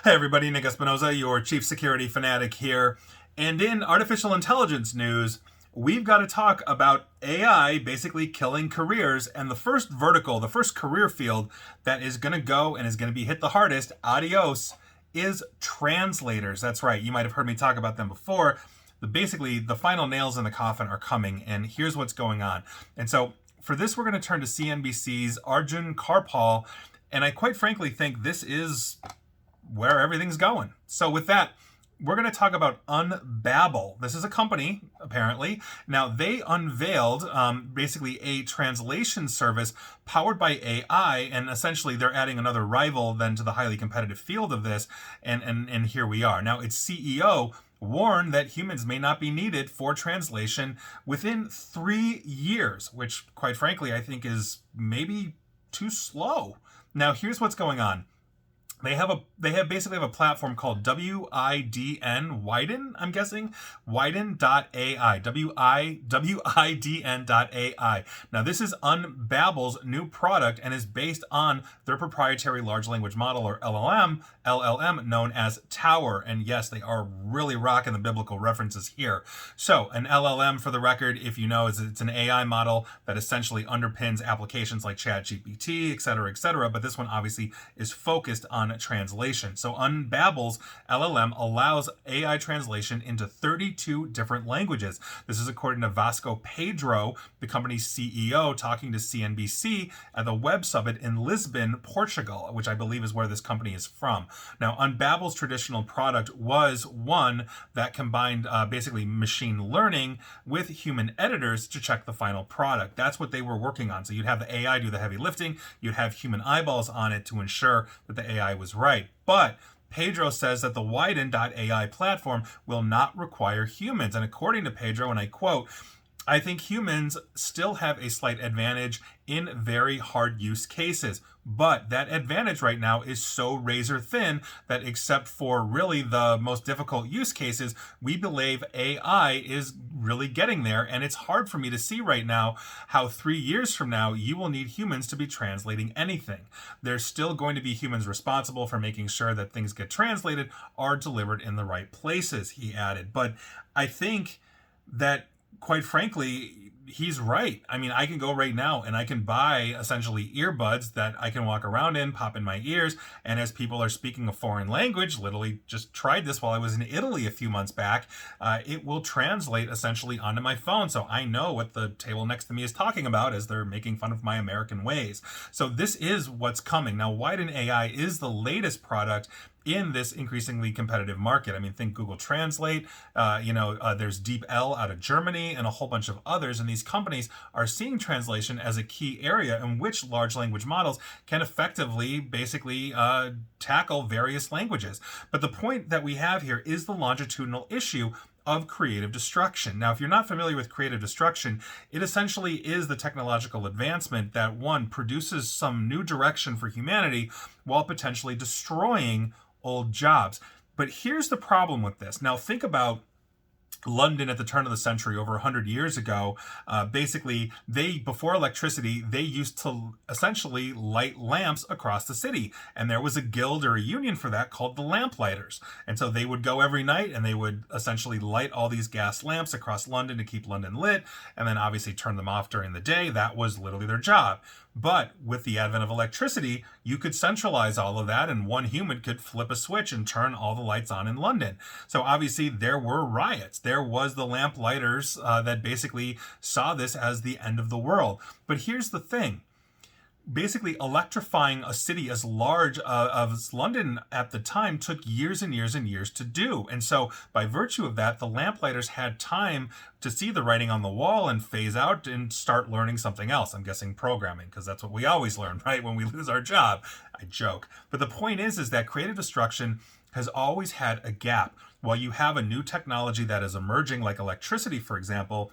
Hey everybody, Nick Espinoza, your chief security fanatic here. And in artificial intelligence news, we've got to talk about AI basically killing careers. And the first vertical, the first career field that is going to go and is going to be hit the hardest, adios, is translators. That's right, you might have heard me talk about them before. Basically, the final nails in the coffin are coming, and here's what's going on. And so for this, we're going to turn to CNBC's Arjun Kharpal. And I quite frankly think this is where everything's going. So with that, we're going to talk about Unbabel. This is a company, apparently. Now, they unveiled basically a translation service powered by AI, and essentially they're adding another rival then to the highly competitive field of this, and here we are. Now, its CEO warned that humans may not be needed for translation within 3 years, which, quite frankly, I think is maybe too slow. Now, here's what's going on. They basically have a platform called Widen, I'm guessing, Widen.ai, Widn.ai. Now, this is Unbabel's new product and is based on their proprietary large language model, or LLM known as Tower. And yes, they are really rocking the biblical references here. So an LLM, for the record, if you know, it's an AI model that essentially underpins applications like ChatGPT, et cetera, but this one obviously is focused on translation. So Unbabel's LLM allows AI translation into 32 different languages. This is according to Vasco Pedro, the company's CEO, talking to CNBC at the Web Summit in Lisbon, Portugal, which I believe is where this company is from. Now, Unbabel's traditional product was one that combined basically machine learning with human editors to check the final product. That's what they were working on. So you'd have the AI do the heavy lifting, you'd have human eyeballs on it to ensure that the AI was right. But Pedro says that the Widen.ai platform will not require humans. And according to Pedro, and I quote, "I think humans still have a slight advantage in very hard use cases. But that advantage right now is so razor thin that except for really the most difficult use cases, we believe AI is really getting there. And it's hard for me to see right now how 3 years from now, you will need humans to be translating anything. There's still going to be humans responsible for making sure that things get translated are delivered in the right places," he added. But I think that, quite frankly, he's right. I mean, I can go right now and I can buy essentially earbuds that I can walk around in, pop in my ears, and as people are speaking a foreign language, literally just tried this while I was in Italy a few months back, it will translate essentially onto my phone, so I know what the table next to me is talking about as they're making fun of my American ways. So this is what's coming. Now, Widen AI is the latest product in this increasingly competitive market. I mean, think Google Translate, there's DeepL out of Germany and a whole bunch of others. And these companies are seeing translation as a key area in which large language models can effectively basically tackle various languages. But the point that we have here is the longitudinal issue of creative destruction. Now, if you're not familiar with creative destruction, it essentially is the technological advancement that, one, produces some new direction for humanity while potentially destroying old jobs. But here's the problem with this. Now, think about London at the turn of the century, over 100 years ago. Basically, before electricity, they used to essentially light lamps across the city. And there was a guild or a union for that called the Lamplighters. And so they would go every night and they would essentially light all these gas lamps across London to keep London lit, and then obviously turn them off during the day. That was literally their job. But with the advent of electricity, you could centralize all of that, and one human could flip a switch and turn all the lights on in London. So obviously there were riots. There was the Lamplighters that basically saw this as the end of the world. But here's the thing. Basically, electrifying a city as large as London at the time took years and years and years to do. And so by virtue of that, the Lamplighters had time to see the writing on the wall and phase out and start learning something else. I'm guessing programming, because that's what we always learn, right? When we lose our job. I joke. But the point is that creative destruction has always had a gap. While you have a new technology that is emerging, like electricity, for example,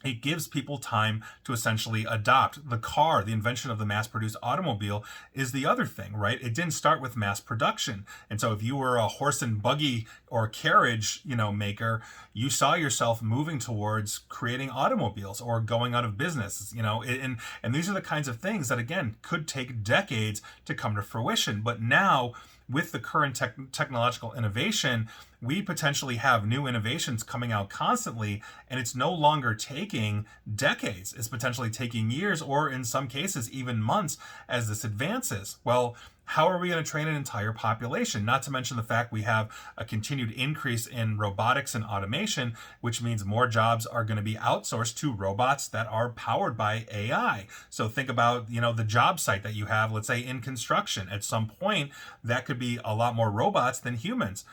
it gives people time to essentially adopt. The car, the invention of the mass-produced automobile, is the other thing, right? It didn't start with mass production. And so if you were a horse and buggy or carriage, maker, you saw yourself moving towards creating automobiles or going out of business, and these are the kinds of things that, again, could take decades to come to fruition. But now with the current technological innovation, we potentially have new innovations coming out constantly, and it's no longer taking decades. It's potentially taking years, or in some cases, even months as this advances. Well, how are we going to train an entire population? Not to mention the fact we have a continued increase in robotics and automation, which means more jobs are going to be outsourced to robots that are powered by AI. So think about, the job site that you have, let's say in construction. At some point, that could be a lot more robots than humans.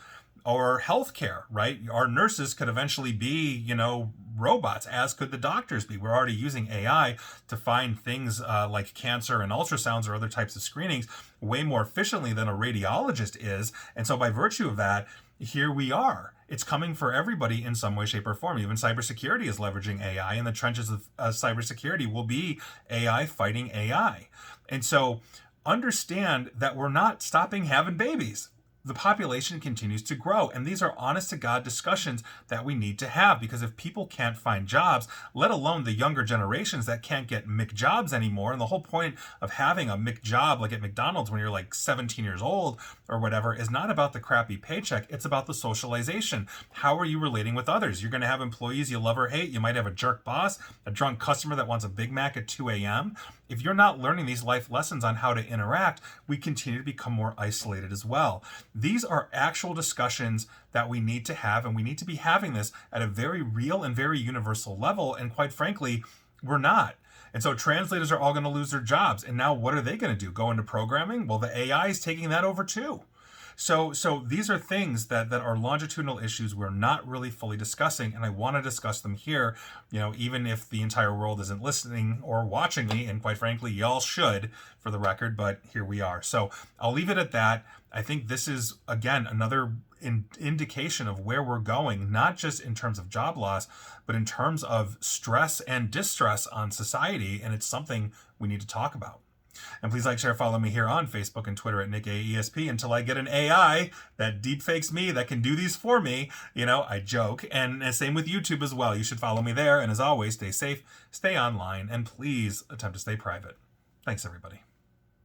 Or healthcare, right? Our nurses could eventually be, robots, as could the doctors be. We're already using AI to find things like cancer and ultrasounds or other types of screenings way more efficiently than a radiologist is. And so by virtue of that, here we are. It's coming for everybody in some way, shape, or form. Even cybersecurity is leveraging AI, and the trenches of cybersecurity will be AI fighting AI. And so understand that we're not stopping having babies. The population continues to grow, and these are honest to God discussions that we need to have, because if people can't find jobs, let alone the younger generations that can't get McJobs anymore, and the whole point of having a McJob like at McDonald's when you're like 17 years old or whatever is not about the crappy paycheck, it's about the socialization. How are you relating with others? You're going to have employees you love or hate. You might have a jerk boss, a drunk customer that wants a Big Mac at 2 a.m. If you're not learning these life lessons on how to interact, we continue to become more isolated as well. These are actual discussions that we need to have, and we need to be having this at a very real and very universal level. And quite frankly, we're not. And so translators are all going to lose their jobs. And now what are they going to do? Go into programming? Well, the AI is taking that over too. So these are things that are longitudinal issues we're not really fully discussing, and I want to discuss them here, even if the entire world isn't listening or watching me, and quite frankly, y'all should, for the record, but here we are. So I'll leave it at that. I think this is, again, another indication of where we're going, not just in terms of job loss, but in terms of stress and distress on society, and it's something we need to talk about. And please like, share, follow me here on Facebook and Twitter at NickAESP until I get an AI that deepfakes me, that can do these for me. I joke. And same with YouTube as well. You should follow me there. And as always, stay safe, stay online, and please attempt to stay private. Thanks, everybody.